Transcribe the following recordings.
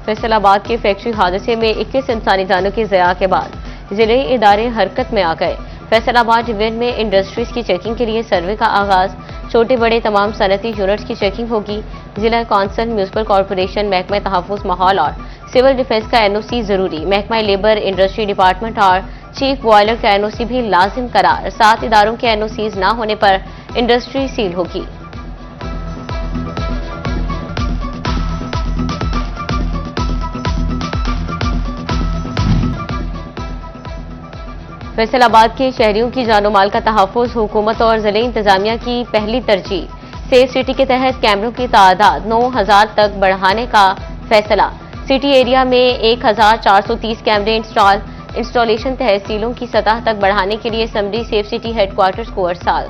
फैसलाबाद के फैक्ट्री हादसे में 21 इंसानी जानों की ज़या के बाद जिले इदारे हरकत में आ गए। फैसलाबाद डिवीजन में इंडस्ट्रीज की चेकिंग के लिए सर्वे का आगाज। छोटे बड़े तमाम सनती यूनिट्स की चेकिंग होगी। जिला कौंसिल, म्यूनिसिपल कॉर्पोरेशन, महकमा तहफ़्फ़ुज़ माहौल और सिविल डिफेंस का NOC जरूरी। महकमा लेबर, इंडस्ट्री डिपार्टमेंट और चीफ बॉयलर का NOC भी लाजिम करार। 7 इदारों के NOCs न होने पर इंडस्ट्री सील होगी। फैसलाबाद के शहरियों की जानो माल का तहफ़्फ़ुज़ हुकूमत और जिले इंतजामिया की पहली तरजीह। सेफ सिटी के तहत कैमरों की तादाद 9000 तक बढ़ाने का फैसला। सिटी एरिया में 1430 कैमरे इंस्टॉलेशन तहसीलों की सतह तक बढ़ाने के लिए असम्बली सेफ सिटी हेडक्वार्टर्स को अरसाल।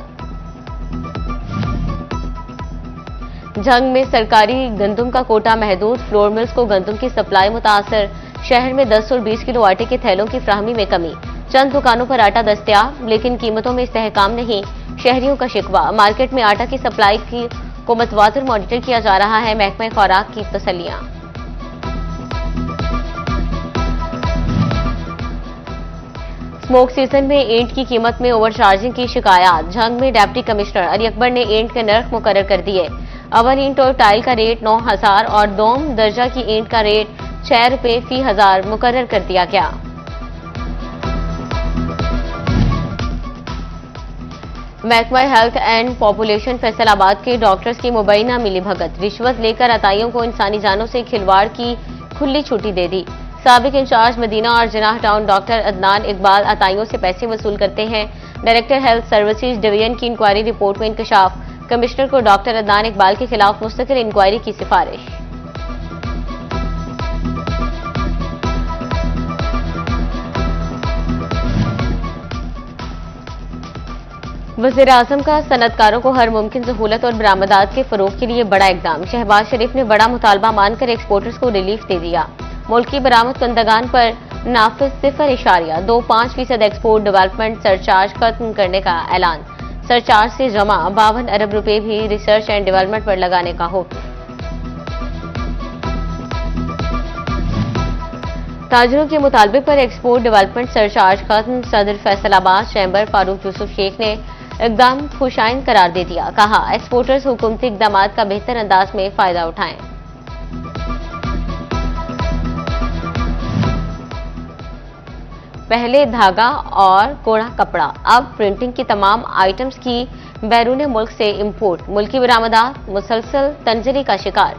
जंग में सरकारी गंदम का कोटा महदूद, फ्लोर मिल्स को गंदम की सप्लाई मुतासर। शहर में 10 और 20 किलो आटे के थैलों की फ्राहमी में कमी। चंद दुकानों पर आटा दस्तयाब लेकिन कीमतों में इस्तेहकाम नहीं। शहरियों का शिकवा, मार्केट में आटा की सप्लाई को मतवातर मॉनिटर किया जा रहा है। महकमा खुराक की तसल्लियां। स्मोक सीजन में ईंट की कीमत में ओवरचार्जिंग की शिकायत। जंग में डिप्टी कमिश्नर अली अकबर ने ईंट के नर्ख मुकर्रर कर दिए। अवल ईंट और टाइल का रेट 9000 और दोम दर्जा की ईंट का रेट 6 रुपए फी हजार मुकर्रर कर दिया गया। महकमा हेल्थ एंड पॉपुलेशन फैसलाबाद के डॉक्टर्स की मुबैना मिली भगत। रिश्वत लेकर अताइयों को इंसानी जानों से खिलवाड़ की खुली छुट्टी दे दी। साबिक इंचार्ज मदीना और जनाह टाउन डॉक्टर अदनान इकबाल अताइयों से पैसे वसूल करते हैं। डायरेक्टर हेल्थ सर्विसेज डिवीजन की इंक्वायरी रिपोर्ट में इंकशाफ। कमिश्नर को डॉक्टर अदनान इकबाल के खिलाफ मुस्तकिल इंक्वायरी की सिफारिश। वज़ीर आज़म का सनतकारों को हर मुमकिन सहूलत और बरामदात के फरोग के लिए बड़ा इकदाम। शहबाज शरीफ ने बड़ा मुतालबा मानकर एक्सपोर्टर्स को रिलीफ दे दिया। मुल्क की बरामद कंदगान पर नाफिज 0.25% एक्सपोर्ट डेवलपमेंट सरचार्ज खत्म करने का ऐलान। सरचार्ज से जमा 52 अरब रुपए भी रिसर्च एंड डेवलपमेंट पर लगाने का हुक्म। ताजरों के मुतालबे पर एक्सपोर्ट डेवलपमेंट सरचार्ज खत्म। सदर फैसलाबाद चैम्बर फारूक यूसुफ शेख ने इकदाम खुशाइन करार दे दिया। कहा, एक्सपोर्टर्स हुकूमती इकदाम का बेहतर अंदाज में फायदा उठाएं। पहले धागा और कोड़ा कपड़ा, अब प्रिंटिंग की तमाम आइटम्स की बैरून मुल्क से इंपोर्ट। मुल्की बरामदात मुसलसल तंजरी का शिकार।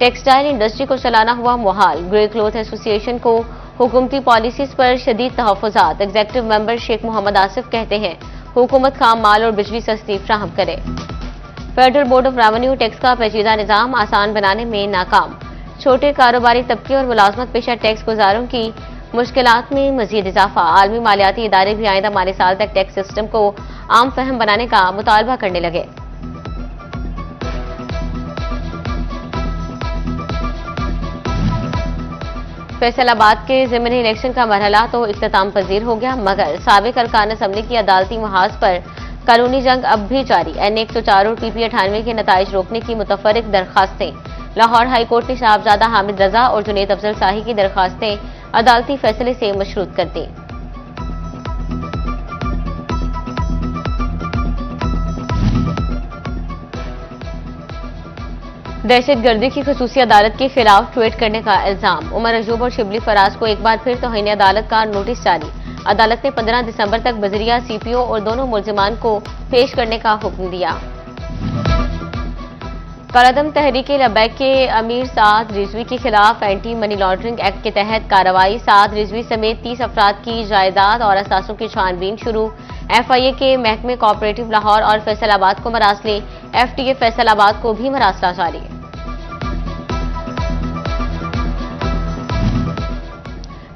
टेक्सटाइल इंडस्ट्री को चलाना हुआ मुहाल। ग्रे क्लॉथ एसोसिएशन को हुकूमती पॉलिसीज पर शदीद तहफ़्फ़ुज़ात। एग्जीक्यूटिव मेंबर शेख मोहम्मद आसिफ कहते हैं, हुकूमत खाम माल और बिजली सस्ती फ्राहम करे। Federal board of revenue tax का पेचीदा निज़ाम आसान बनाने में नाकाम। छोटे कारोबारी तबके और मुलाजमत पेशा टैक्स गुजारों की मुश्किलात में मजीद इजाफा। आलमी मालियाती इदारे भी आइंदा माली साल तक टैक्स सिस्टम को आम फहम बनाने का मुतालबा करने लगे। फैसलाबाद के ज़िमनी इलेक्शन का मरहला तो इख्तिताम पजीर हो गया, मगर साबिक अरकान असम्बली की अदालती महाज पर कानूनी जंग अब भी जारी। NA 104 और PP 98 के नताइज रोकने की मुतफर्रिक दरखास्तें। लाहौर हाई कोर्ट ने साहबजादा हामिद रजा और जुनैद अफजल शाही की दरखास्तें अदालती फैसले से मशरूत कर दी। दहशतगर्दी की खसूसी अदालत के खिलाफ ट्वीट करने का इल्जाम। उमर अजूब और शिबली फराज को एक बार फिर तौहीन अदालत का नोटिस जारी। अदालत ने 15 दिसंबर तक बजरिया CPO और दोनों मुल्जिमान को पेश करने का हुक्म दिया। कलअदम तहरीक लबैक के अमीर साद रिजवी के खिलाफ एंटी मनी लॉन्ड्रिंग एक्ट के तहत कार्रवाई। साद रिजवी समेत 30 अफराद की जायदाद और असासों की छानबीन शुरू। FIA के महकमे कोऑपरेटिव लाहौर और फैसलाबाद को मरासले। FTA फैसलाबाद को भी मरासला जारी।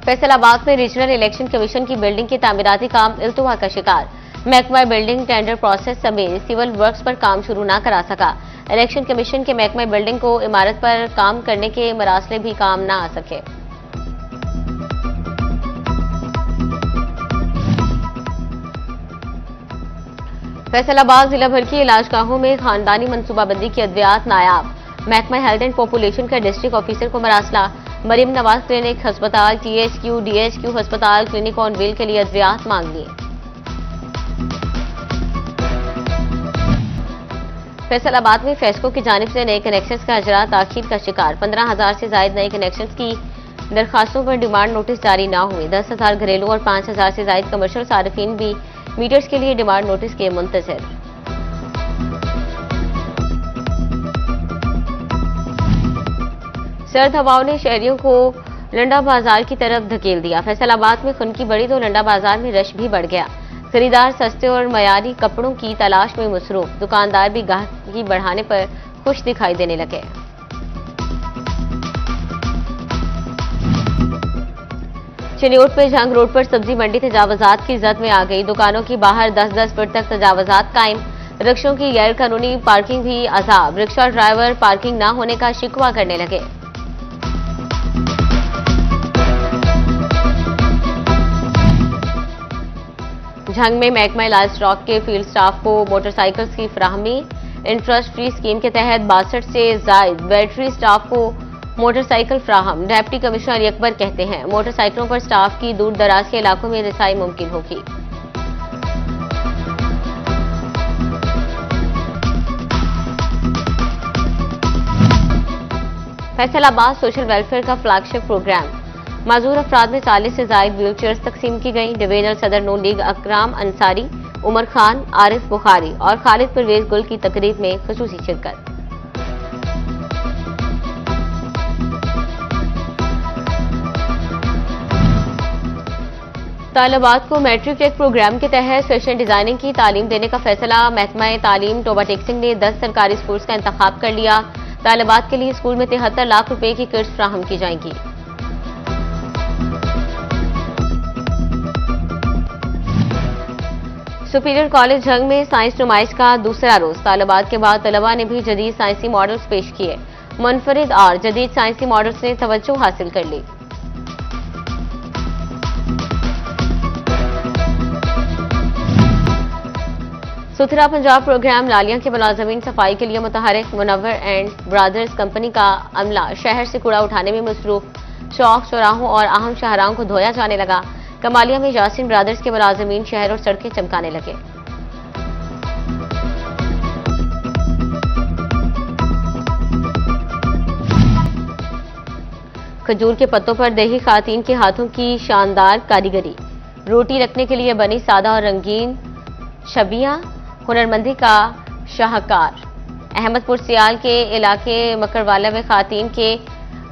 फैसलाबाद में रीजनल इलेक्शन कमीशन की बिल्डिंग के तामीराती काम इल्तवा का शिकार। महकमा बिल्डिंग टेंडर प्रोसेस समेत सिविल वर्क्स पर काम शुरू न करा सका। इलेक्शन कमीशन के महकमा बिल्डिंग को इमारत पर काम करने के मरासले भी काम न आ सके। फैसलाबाद जिला भर की इलाजगाहों में खानदानी मनसूबाबंदी की अद्वियात नायाब। महकमा हेल्थ एंड पॉपुलेशन का डिस्ट्रिक्ट ऑफिसर को मरासला। मरीम नवाज क्लिनिक अस्पताल, THQ, DHQ अस्पताल, क्लिनिक ऑन व्हील के लिए अद्वियात मांग लिए। फैसलाबाद में फेस्को की जानिब से नए कनेक्शंस का अजरा ताखीर का शिकार। 15,000 से ज्यादा नए कनेक्शंस की दरखास्तों पर डिमांड नोटिस जारी न हुए। 10,000 घरेलू और 5,000 से ज्यादा कमर्शियल सार्फिन भी मीटर्स के लिए डिमांड नोटिस के मुंतजर। सर्द हवाओं ने शहरियों को लंडा बाजार की तरफ धकेल दिया। फैसलाबाद में खुनकी बढ़ी तो लंडा बाजार में रश भी बढ़ गया। खरीदार सस्ते और मयारी कपड़ों की तलाश में मसरूफ। दुकानदार भी गाहकी बढ़ाने पर खुश दिखाई देने लगे। चिन्योट पे जंग रोड पर सब्जी मंडी तजावजात की जद में आ गई। दुकानों की बाहर 10-10 फुट तक तजावजात कायम। रिक्शों की गैर कानूनी पार्किंग भी अजाब। रिक्शा ड्राइवर पार्किंग न होने का शिकवा करने लगे। झंग में महकमा लाइव स्टॉक के फील्ड स्टाफ को मोटरसाइकिल्स की फराहमी। इंटरेस्ट फ्री स्कीम के तहत 62 से जायद बैटरी स्टाफ को मोटरसाइकिल फ्राहम। डिप्टी कमिश्नर अकबर कहते हैं मोटरसाइकिलों पर स्टाफ की दूर दराज के इलाकों में रिसाई मुमकिन होगी। फैसलाबाद सोशल वेलफेयर का फ्लैगशिप प्रोग्राम। माजूर अफराद में 40 से ज्यादा व्हील चेयर्स तकसीम की गई। डिवीजनल सदर नून लीग अकराम अंसारी, उमर खान, आरिफ बुखारी और खालिद परवेज गुल की तकरीब में खुसूसी शिरकत। तालिबात को मैट्रिक टेक प्रोग्राम के तहत फैशन डिजाइनिंग की तालीम देने का फैसला। महकमा तालीम टोबा टेक्सिंग ने 10 सरकारी स्कूल्स का इंतखाब कर लिया। तालिबात के लिए स्कूल में 73 लाख रुपए की किट्स फ्राहम की जाएंगी। सुपीरियर कॉलेज झंग में साइंस नुमाइश का दूसरा रोज। तालिबात के बाद तलबा ने भी जदीद साइंसी मॉडल्स पेश किए। मुनफरिद और जदीद साइंसी मॉडल्स ने तवज्जो हासिल कर ली। सुथरा पंजाब प्रोग्राम लालियां के मुलाजमीन सफाई के लिए मुतहरिक। मुनव्वर एंड ब्रदर्स कंपनी का अमला शहर से कूड़ा उठाने में मसरूफ। चौक चौराहों और अहम शाहराहों को धोया जाने लगा। कमालिया में यासीन ब्रदर्स के मुलाजमीन शहर और सड़कें चमकाने लगे। खजूर के पत्तों पर देही खातून के हाथों की शानदार कारीगरी। रोटी रखने के लिए बनी सादा और रंगीन छबियां हुनरमंदी का शाहकार। अहमदपुर सियाल के इलाके मकरवाला में खातून के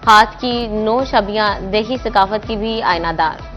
हाथ की 9 छबियां देही सकाफत की भी आयनादार।